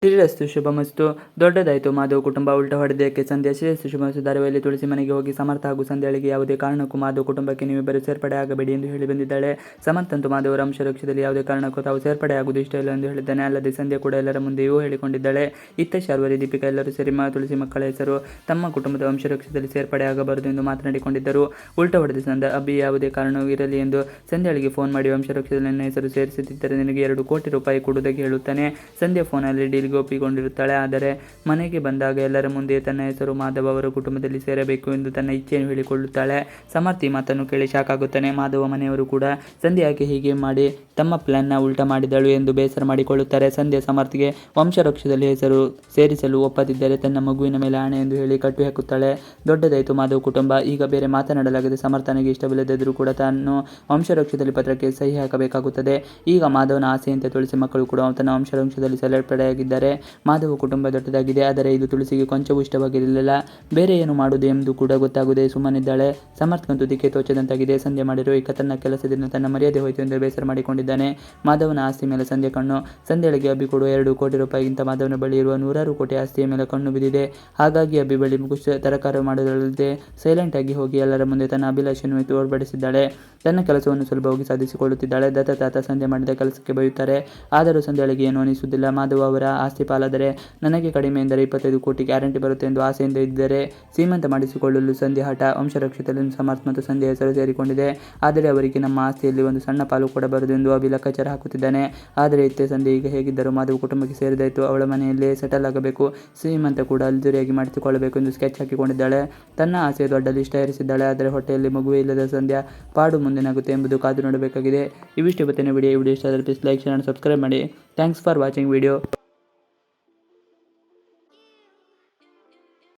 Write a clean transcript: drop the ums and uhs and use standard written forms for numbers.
ಶ್ರೀರಸ್ತು ಶುಭಮಸ್ತು. ದೊಡ್ಡದಾಯಿತು ಮಾಧವ್ ಕುಟುಂಬ ಉಲ್ಟಾ ಹೊಡೆದಕ್ಕೆ ಸಂಧ್ಯಾ. ಶ್ರೀರಸ್ತು ಶುಭಮಸ್ತು ಧಾರಾವಾಹಿಯಲ್ಲಿ ತುಳಸಿ ಮನೆಗೆ ಹೋಗಿ ಸಮರ್ಥ ಹಾಗೂ ಸಂಧ್ಯಾಳಿಗೆ ಯಾವುದೇ ಕಾರಣಕ್ಕೂ ಮಾಧವ್ ಕುಟುಂಬಕ್ಕೆ ನೀವಿಬ್ಬರು ಸೇರ್ಪಡೆ ಆಗಬೇಡಿ ಎಂದು ಹೇಳಿ ಬಂದಿದ್ದಾಳೆ. ಸಮರ್ಥ್ ಅಂತೂ ಮಾಧವರ ಅಂಶರಕ್ಷದಲ್ಲಿ ಯಾವುದೇ ಕಾರಣಕ್ಕೂ ತಾವು ಸೇರ್ಪಡೆ ಆಗುವುದು ಇಷ್ಟ ಇಲ್ಲ ಎಂದು ಹೇಳಿದ್ದಾನೆ. ಅಲ್ಲದೆ ಸಂಧ್ಯಾ ಕೂಡ ಎಲ್ಲರ ಮುಂದೆಯೂ ಹೇಳಿಕೊಂಡಿದ್ದಾಳೆ. ಇತ್ತ ಶಾರ್ವರಿ, ದೀಪಿಕಾ ಎಲ್ಲರೂ ಸೇರಿ ತುಳಸಿ ಮಕ್ಕಳ ಹೆಸರು ತಮ್ಮ ಕುಟುಂಬದ ವಂಶವೃಕ್ಷದಲ್ಲಿ ಸೇರ್ಪಡೆ ಆಗಬಾರದು ಎಂದು ಮಾತನಾಡಿಕೊಂಡಿದ್ದರು. ಉಲ್ಟಾ ಹೊಡೆದ ಸಂಧ್ಯಾ, ಅಬ್ಬಿ ಯಾವುದೇ ಕಾರಣವೂ ಇರಲಿ ಎಂದು ಸಂಧ್ಯಾಳಿಗೆ ಫೋನ್ ಮಾಡಿ ವಂಶವೃಕ್ಷದಲ್ಲಿ ನನ್ನ ಹೆಸರು ಸೇರಿಸುತ್ತಿದ್ದರೆ ನಿನಗೆ 2 ಕೋಟಿ ರೂಪಾಯಿ ಕೊಡುವುದಾಗಿ ಹೇಳುತ್ತಾನೆ. ಸಂಧ್ಯಾ ಫೋನಲ್ಲಿ ಡೀಲ್ಗೆ ಒಪ್ಪಿಕೊಂಡಿರುತ್ತಾಳೆ. ಆದರೆ ಮನೆಗೆ ಬಂದಾಗ ಎಲ್ಲರ ಮುಂದೆ ತನ್ನ ಹೆಸರು ಮಾಧವ್ ಅವರ ಕುಟುಂಬದಲ್ಲಿ ಸೇರಬೇಕು ಎಂದು ತನ್ನ ಇಚ್ಛೆಯನ್ನು ಹೇಳಿಕೊಳ್ಳುತ್ತಾಳೆ. ಸಮರ್ಥ್ ಈ ಮಾತನ್ನು ಕೇಳಿ ಶಾಕ್ ಆಗುತ್ತಾನೆ. ಮಾಧವ ಮನೆಯವರು ಕೂಡ ಸಂಧ್ಯಾ ಯಾಕೆ ಹೀಗೆ ಮಾಡಿ ತಮ್ಮ ಪ್ಲಾನ್ನ ಉಲ್ಟಾ ಮಾಡಿದಳು ಎಂದು ಬೇಸರ ಮಾಡಿಕೊಳ್ಳುತ್ತಾರೆ. ಸಂಧ್ಯಾ ಸಮರ್ಥ್ಗೆ ವಂಶವೃಕ್ಷದಲ್ಲಿ ಹೆಸರು ಸೇರಿಸಲು ಒಪ್ಪದಿದ್ದರೆ ತನ್ನ ಮಗುವಿನ ಮೇಲೆ ಆಣೆ ಎಂದು ಹೇಳಿ ಕಟ್ಟು ಹಾಕುತ್ತಾಳೆ. ದೊಡ್ಡದಾಯಿತು ಮಾಧವ್ ಕುಟುಂಬ. ಈಗ ಬೇರೆ ಮಾತನಾಡಲಾಗದೆ ಸಮರ್ಥನಿಗೆ ಇಷ್ಟವಿಲ್ಲದಿದ್ದರೂ ಕೂಡ ತಾನು ವಂಶವೃಕ್ಷದಲ್ಲಿ ಪತ್ರಕ್ಕೆ ಸಹಿ ಹಾಕಬೇಕಾಗುತ್ತದೆ. ಈಗ ಮಾಧವನ ಆಸೆಯಂತೆ ತುಳಸಿ ಮಕ್ಕಳು ಕೂಡ ತನ್ನ ವಂಶವೃಕ್ಷದಲ್ಲಿ ಸೇರ್ಪಡೆಯಾಗಿದ್ದಾರೆ. ಮಾಧವ ಕುಟುಂಬ ದೊಡ್ಡದಾಗಿದೆ. ಆದರೆ ಇದು ತುಳಸಿಗೆ ಕೊಂಚವೂ ಇಷ್ಟವಾಗಿರಲಿಲ್ಲ. ಬೇರೆ ಏನು ಮಾಡುವುದು ಎಂದು ಕೂಡ ಗೊತ್ತಾಗದೆ ಸುಮ್ಮನಿದ್ದಾಳೆ. ಸಮರ್ಥ್ಗಂತೂ ದಿಕ್ಕೆ ತೋಚದಂತಾಗಿದೆ. ಸಂಧ್ಯಾ ಮಾಡಿರೋ ಈ ಖತರ್ನಾಕ್ ಕೆಲಸದಿಂದ ತನ್ನ ಮರ್ಯಾದೆ ಹೋಯಿತು ಎಂದು ಬೇಸರ ಮಾಡಿಕೊಂಡಿದ್ದಾನೆ. ಮಾಧವನ ಆಸ್ತಿ ಮೇಲೆ ಸಂಧ್ಯಾ ಕಣ್ಣು. ಸಂಧ್ಯಾಳಿಗೆ ಅಬ್ಬಿ ಕೊಡುವ 2 ಕೋಟಿ ರೂಪಾಯಿಗಿಂತ ಮಾಧವನ ಬಳಿ ಇರುವ 100 ಕೋಟಿ ಆಸ್ತಿಯ ಮೇಲೆ ಕಣ್ಣು ಬಿದ್ದಿದೆ. ಹಾಗಾಗಿ ಅಬ್ಬಿ ಬಳಿ ತರಕಾರ ಮಾಡುವುದಲ್ಲದೆ ಸೈಲೆಂಟ್ ಆಗಿ ಹೋಗಿ ಎಲ್ಲರ ಮುಂದೆ ತನ್ನ ಅಭಿಲಾಷೆಯನ್ನು ತೋರ್ಪಡಿಸಿದ್ದಾಳೆ. ತನ್ನ ಕೆಲಸವನ್ನು ಸುಲಭವಾಗಿ ಸಾಧಿಸಿಕೊಳ್ಳುತ್ತಿದ್ದಾಳೆ. ದತ್ತ ತಾತ ಸಂಧ್ಯಾ ಮಾಡಿದ ಕೆಲಸಕ್ಕೆ ಬೈಯುತ್ತಾರೆ. ಆದರೂ ಸಂಧ್ಯಾಳಿಗೆ ಏನೂ ಅನಿಸುವುದಿಲ್ಲ. ಮಾಧವ ಅವರ ಆಸ್ತಿ ಪಾಲಾದರೆ ನನಗೆ ಕಡಿಮೆ ಎಂದರೆ 25 ಕೋಟಿ ಗ್ಯಾರಂಟಿ ಬರುತ್ತೆ ಎಂದು ಆಸೆಯಿಂದ ಇದ್ದರೆ ಸೀಮಂತ ಮಾಡಿಸಿಕೊಳ್ಳಲು ಸಂಧ್ಯಾ ಹಠ. ವಂಶವೃಕ್ಷದಲ್ಲಿ ಸಮರ್ಥ್ ಮತ್ತು ಸಂಧ್ಯಾ ಹೆಸರು ಸೇರಿಕೊಂಡಿದೆ. ಆದರೆ ಅವರಿಗೆ ನಮ್ಮ ಆಸ್ತಿಯಲ್ಲಿ ಒಂದು ಸಣ್ಣ ಪಾಲು ಕೊಡಬಾರದು ಎಂದು ಅಭಿ ಲೆಕ್ಕಾಚಾರ ಹಾಕುತ್ತಿದ್ದಾನೆ. ಆದರೆ ಇತ್ತೆ ಸಂಧ್ಯಾ ಈಗ ಹೇಗಿದ್ದರೂ ಮಾಧವ್ ಕುಟುಂಬಕ್ಕೆ ಸೇರಿದಾಯಿತು. ಅವಳ ಮನೆಯಲ್ಲೇ ಸೆಟಲ್ ಆಗಬೇಕು. ಶ್ರೀಮಂತ ಕೂಡ ಅಲ್ದುರಿಯಾಗಿ ಮಾಡಿಸಿಕೊಳ್ಳಬೇಕು ಎಂದು ಸ್ಕೆಚ್ ಹಾಕಿಕೊಂಡಿದ್ದಾಳೆ. ತನ್ನ ಆಸೆಯ ದೊಡ್ಡ ಲಿಸ್ಟ್ ಏರಿಸಿದ್ದಾಳೆ. ಆದರೆ ಹೊಟ್ಟೆಯಲ್ಲಿ ಮಗುವೇ ಇಲ್ಲದ ಸಂಧ್ಯಾ ಪಾಡು ಮುಂದೇನಾಗುತ್ತೆ ಎಂಬುದು ಕಾದು ನೋಡಬೇಕಾಗಿದೆ. ಇವಿಷ್ಟು ಇವತ್ತಿನ ವಿಡಿಯೋ ಇಷ್ಟ ಆದರೆ please like, share and subscribe ಮಾಡಿ. Thanks for watching video.